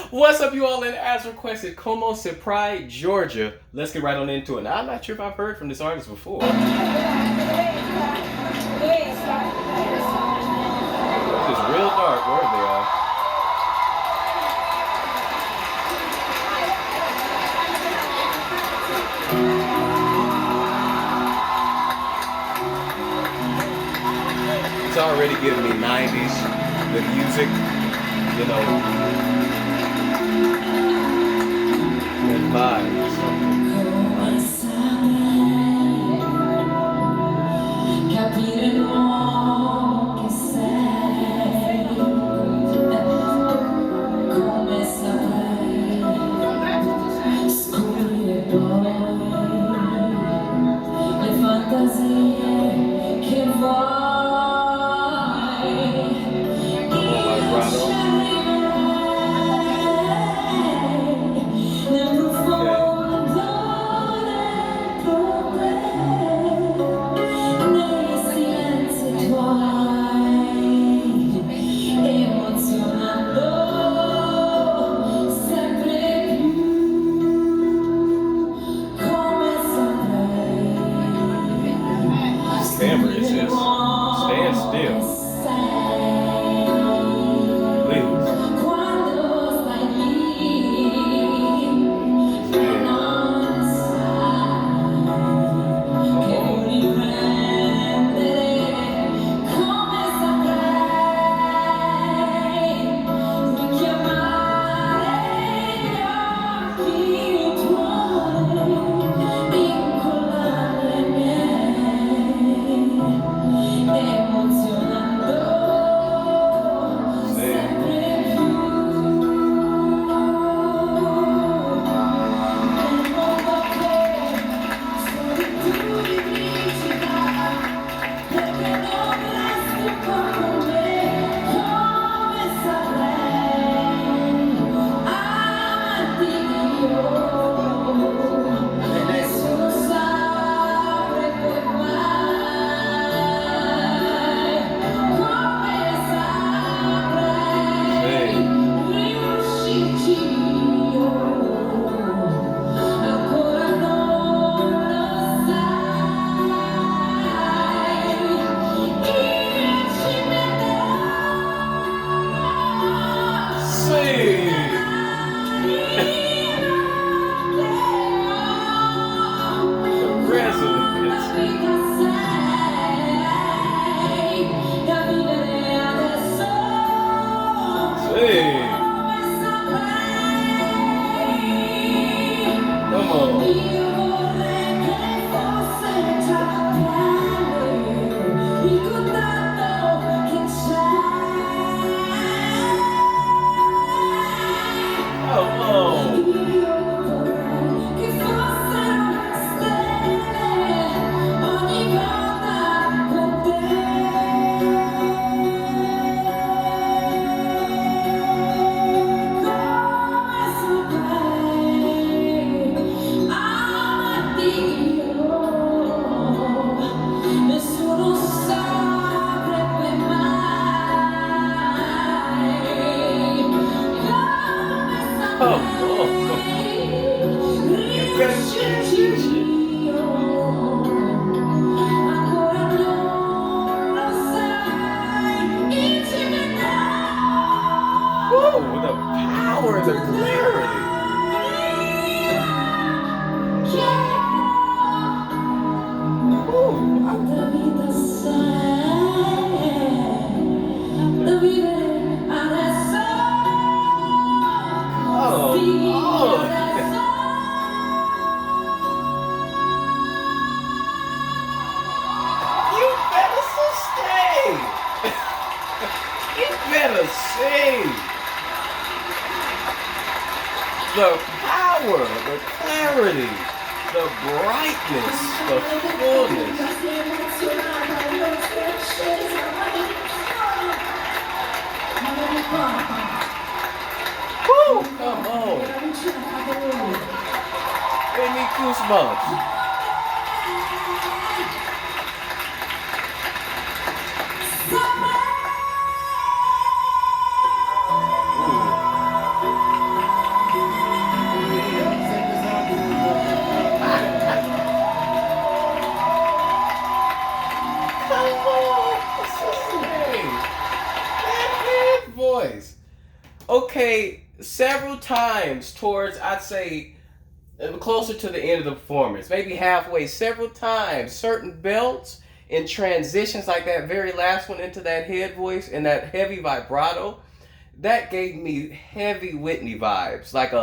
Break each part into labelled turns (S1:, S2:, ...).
S1: What's up, you all? And as requested, como Seprei, Giorgia. Let's get right on into it. Now, I'm not sure if I've heard from this artist before. It's real dark where they are. It's already giving me 90s, the music, you know, that vibe or something. Camera, it says stand still. Please. Whoa, the power, the clarity. The power, the clarity, the brightness, the fullness. Woo! Come on. Give me goosebumps. Ooh. say several times towards, I'd say, closer to the end of the performance, maybe halfway, several times, certain belts and transitions like that very last one into that head voice and that heavy vibrato, that gave me heavy Whitney vibes, like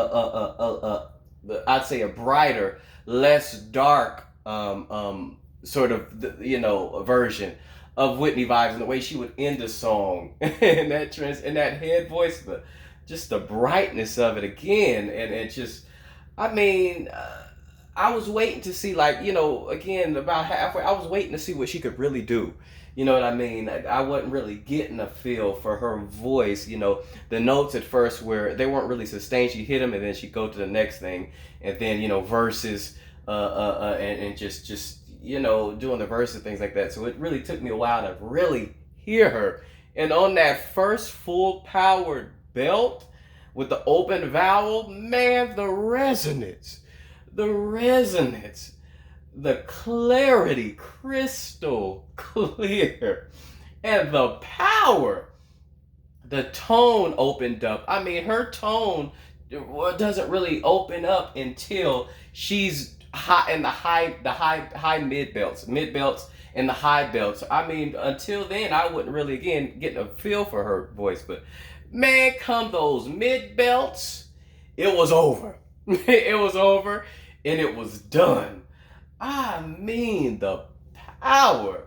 S1: I'd say a brighter, less dark, sort of version of Whitney vibes, and the way she would end a song, and that head voice, just the brightness of it again, and it just, I mean. I was waiting to see, like, again, about halfway, I was waiting to see what she could really do. You know what I mean? I wasn't really getting a feel for her voice. The notes at first they weren't really sustained. She hit them, and then she'd go to the next thing, and then verses, and just doing the verses, things like that. So it really took me a while to really hear her. And on that first full powered belt with the open vowel, man, the resonance, the clarity, crystal clear, and the power. The tone opened up. I mean, her tone doesn't really open up until she's high in the high mid belts and the high belts. I mean, until then, I wouldn't really again get a feel for her voice. But man, come those mid belts, it was over. It was over. And it was done. I mean, the power.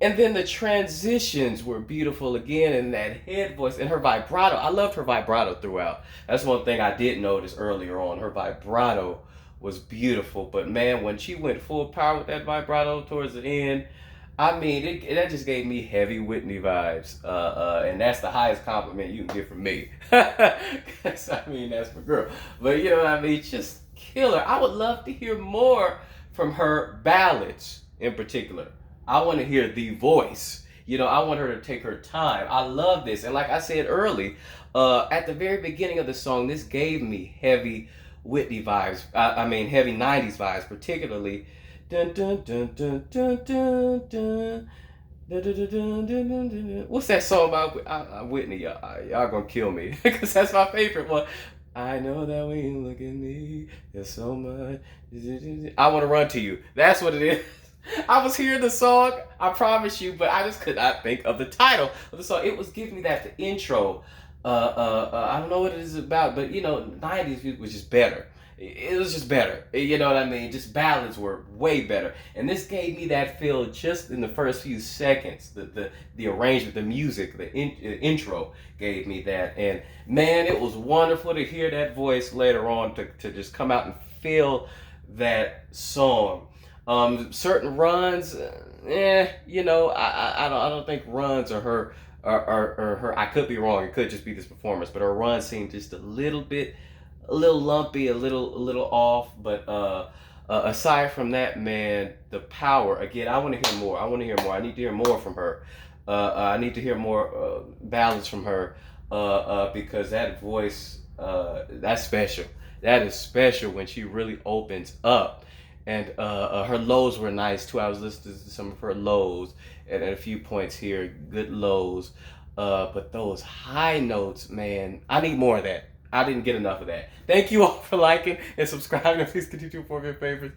S1: And then the transitions were beautiful again, and that head voice and her vibrato. I loved her vibrato throughout. That's one thing I did notice earlier on. Her vibrato was beautiful. But man, when she went full power with that vibrato towards the end, I mean, that just gave me heavy Whitney vibes, and that's the highest compliment you can get from me. That's my girl. But you know what I mean? Just killer. I would love to hear more from her ballads in particular. I want to hear the voice. I want her to take her time. I love this, and like I said early, at the very beginning of the song, this gave me heavy Whitney vibes. Heavy '90s vibes, particularly. Dun, dun, dun, dun, dun, dun, dun. Dun, dun, dun, dun, dun, dun, dun. What's that song about Whitney? Y'all gonna kill me because that's my favorite one. I know that when you look at me, there's so much. I want to run to you. That's what it is. I was hearing the song, I promise you, but I just could not think of the title of the song. It was giving me the intro. I don't know what it is about, but 90s was just better. It was just better. You know what I mean? Just ballads were way better. And this gave me that feel just in the first few seconds. The arrangement, the music, the intro gave me that. And man, it was wonderful to hear that voice later on to just come out and feel that song. Certain runs, I don't think runs are her. Or her. I could be wrong. It could just be this performance, but her run seemed just a little lumpy, a little off. But aside from that, man, the power. Again, I want to hear more. I need to hear more from her. I need to hear more ballads from her because that voice, that's special. That is special when she really opens up. And her lows were nice too. I was listening to some of her lows and a few points here, good lows. But those high notes, man, I need more of that. I didn't get enough of that. Thank you all for liking and subscribing. Please continue to inform your favorites.